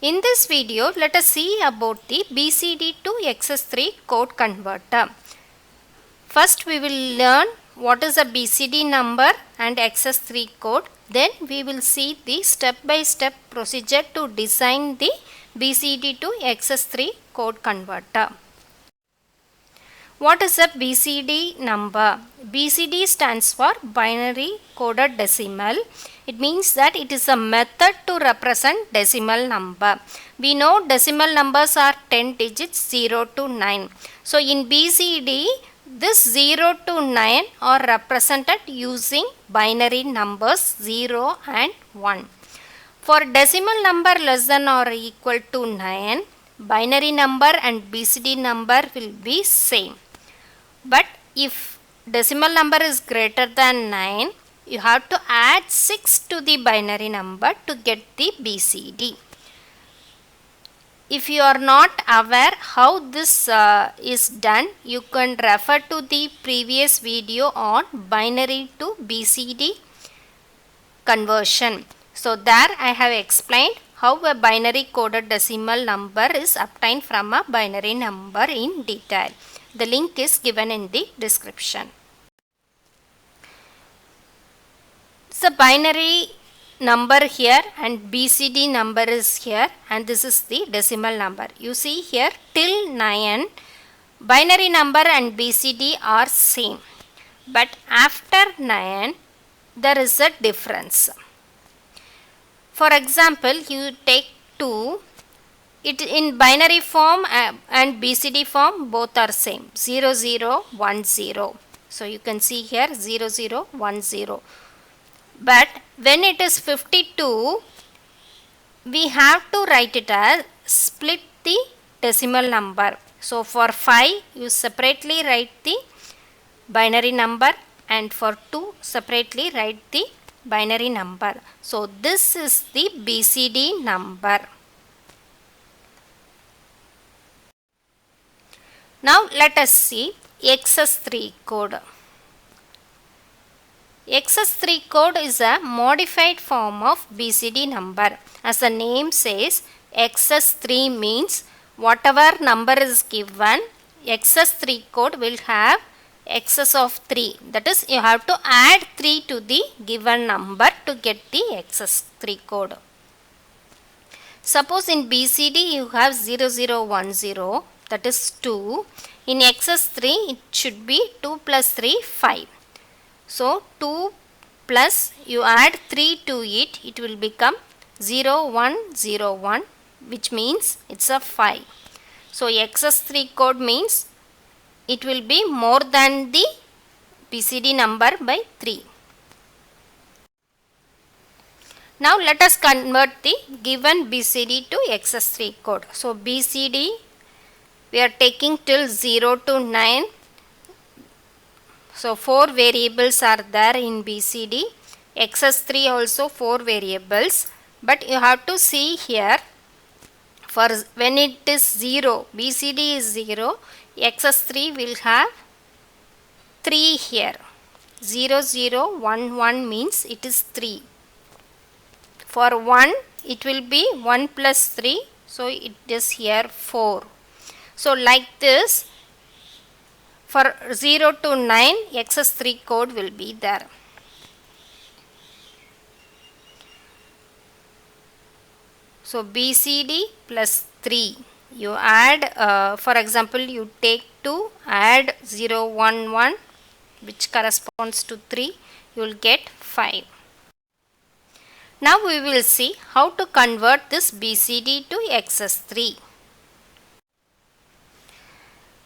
In this video, let us see about the BCD to exes3 code converter. First, we will learn what is a BCD number and exes3 code. Then, we will see the step-by-step procedure to design the BCD to exes3 code converter. What is a BCD number? BCD stands for binary coded decimal. It means that it is a method to represent decimal number. We know decimal numbers are 10 digits 0 to 9. So in BCD, this 0 to 9 are represented using binary numbers 0 and 1. For decimal number less than or equal to 9, binary number and BCD number will be same. But if decimal number is greater than 9, you have to add 6 to the binary number to get the BCD. If you are not aware how this is done, you can refer to the previous video on binary to BCD conversion. So there I have explained how a binary coded decimal number is obtained from a binary number in detail. The link is given in the description. So binary number here and BCD number is here, and this is the decimal number. You see here till 9, binary number and BCD are same. But after 9, there is a difference. For example, you take 2. It in binary form and BCD form both are same 0 0 1 0. So you can see here 0 0 1 0. But when it is 52, we have to write it as split the decimal number. So for 5 you separately write the binary number, and for 2 separately write the binary number. So this is the BCD number. Now let us see exes3 code. Exes3 code is a modified form of BCD number. As the name says, exes3 means whatever number is given, exes3 code will have excess of 3. That is, you have to add 3 to the given number to get the exes3 code. Suppose in BCD you have 0 0 1 0. That is 2. In exes3 it should be 2 plus 3 5. So 2 plus you add 3 to it, it will become 0 1 0 1, which means it's a 5. So exes3 code means it will be more than the BCD number by 3. Now let us convert the given BCD to exes3 code. So BCD we are taking till 0 to 9. So 4 variables are there in BCD. Exes3 also 4 variables. But you have to see here, for when it is 0, BCD is 0, exes3 will have 3 here. 0 0 1 1 means it is 3. For 1 it will be 1 plus 3, so it is here 4. So like this, for 0 to 9, exes3 code will be there. So BCD plus 3, you add, for example, you take 2, add 0 1 1, which corresponds to 3, you will get 5. Now we will see how to convert this BCD to exes3.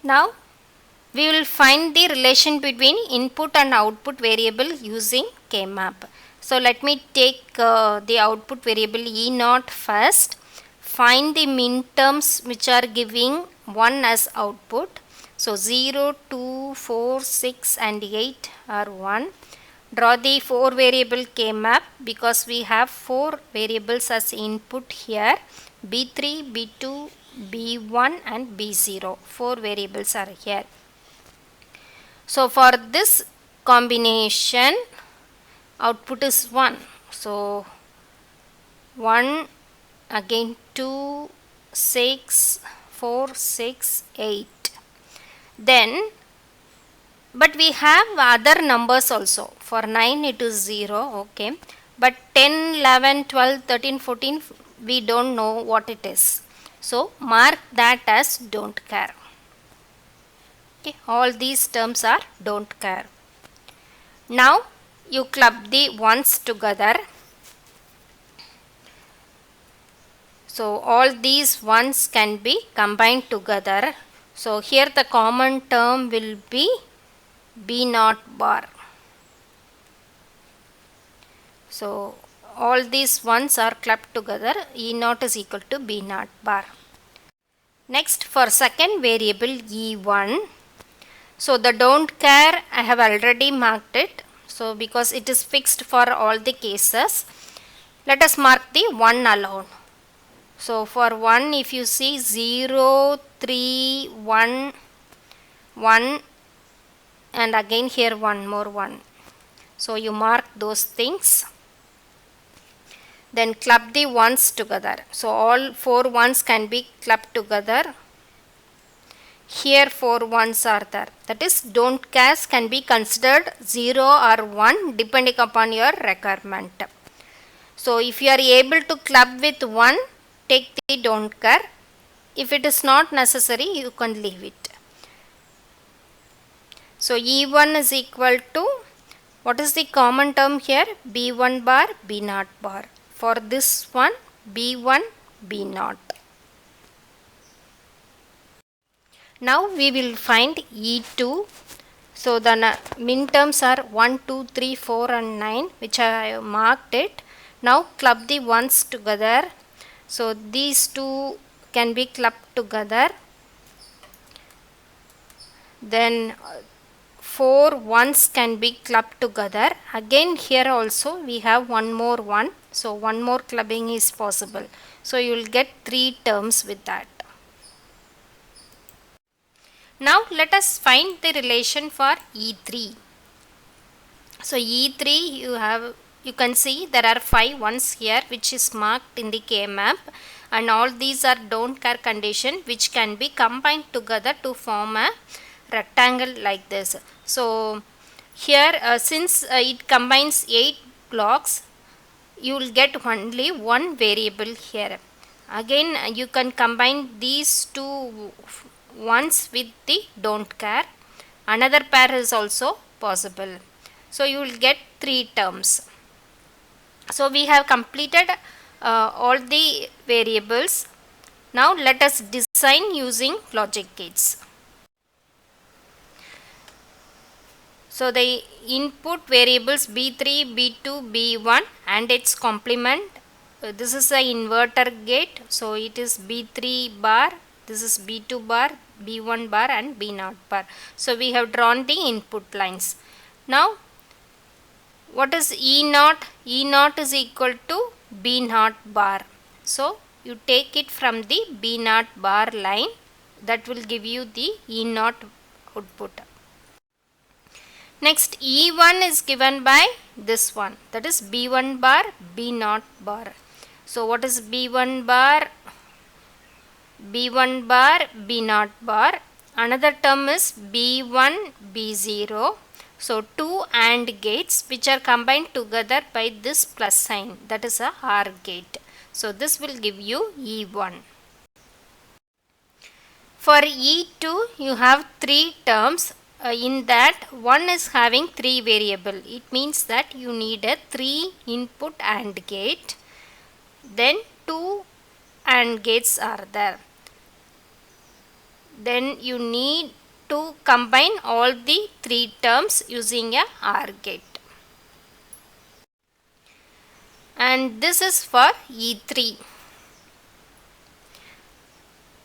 Now we will find the relation between input and output variable using K-map. So let me take the output variable E0 first. Find the minterms which are giving 1 as output. So 0, 2, 4, 6 and 8 are 1. Draw the 4 variable K-map because we have 4 variables as input here. B3, B2, B1 and B0. 4 variables are here. So for this combination, output is 1. So 1 again 2, 6, 4, 6, 8. Then, but we have other numbers also. For 9 it is 0, okay. But 10, 11, 12, 13, 14, we don't know what it is. So mark that as don't care. Okay, all these terms are don't care. Now you club the ones together. So all these ones can be combined together. So here the common term will be B0 bar. So all these ones are clubbed together. E0 is equal to B0 bar. Next, for second variable E1. So the don't care, I have already marked it. So because it is fixed for all the cases, let us mark the 1 alone. So for 1, if you see 0, 3, 1, 1, and again here one more 1. So you mark those things. Then club the ones together. So all 4 ones can be clubbed together. Here 4 ones are there. That is, don't cares can be considered 0 or 1 depending upon your requirement. So if you are able to club with 1, take the don't care. If it is not necessary, you can leave it. So E1 is equal to, what is the common term here? B1 bar, B0 bar. For this one, B1, B0. Now we will find E2. So the min terms are 1, 2, 3, 4 and 9, which I have marked it. Now club the ones together. So these two can be clubbed together. Then 4 ones can be clubbed together. Again here also we have one more 1. So one more clubbing is possible. So you will get 3 terms with that. Now let us find the relation for E3. So E3 you can see there are 5 ones here which is marked in the K map, and all these are don't care condition which can be combined together to form a rectangle like this. So here since it combines 8 blocks, you will get only one variable here. Again you can combine these two ones with the don't care. Another pair is also possible. So you will get 3 terms. So we have completed all the variables. Now let us design using logic gates. So the input variables B3, B2, B1 and its complement. This is the inverter gate. So it is B3 bar, this is B2 bar, B1 bar and B0 bar. So we have drawn the input lines. Now what is E0? E0 is equal to B0 bar. So you take it from the B0 bar line, that will give you the E0 output. Next E1 is given by this one, that is B1 bar, B0 bar. So what is B1 bar? B1 bar, B0 bar. Another term is B1, B0. So 2 AND gates which are combined together by this plus sign, that is a OR gate. So this will give you E1. For E2 you have 3 terms. In that one is having 3 variable. It means that you need a 3 input AND gate. Then 2 AND gates are there. Then you need to combine all the 3 terms using a OR gate. And this is for E3.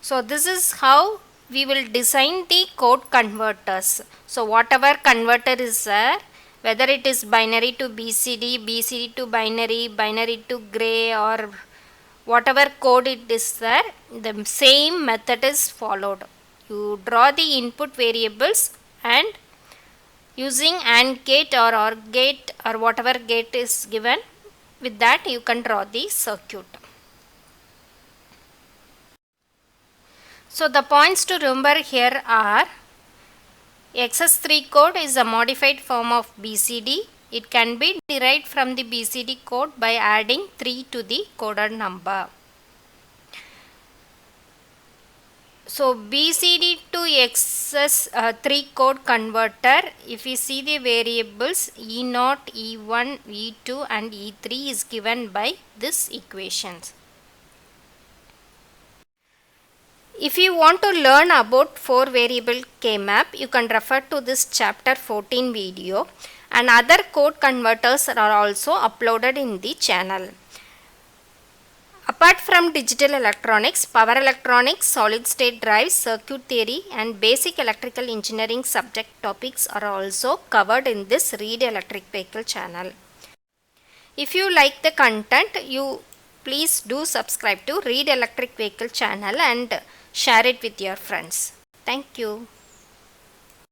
So this is how we will design the code converters. So whatever converter is there, whether it is binary to BCD, BCD to binary, binary to gray, or whatever code it is there, the same method is followed. You draw the input variables and using AND gate or OR gate or whatever gate is given, with that you can draw the circuit. So the points to remember here are exces3 code is a modified form of BCD. It can be derived from the BCD code by adding 3 to the coded number. So BCD to exces3 code converter, if we see the variables E0, E1, E2 and E3 is given by this equations. If you want to learn about 4 variable K-map, you can refer to this chapter 14 video, and other code converters are also uploaded in the channel. Apart from digital electronics, power electronics, solid state drives, circuit theory and basic electrical engineering subject topics are also covered in this Read Electric Vehicle channel. If you like the content, you please do subscribe to Read Electric Vehicle channel and share it with your friends. Thank you.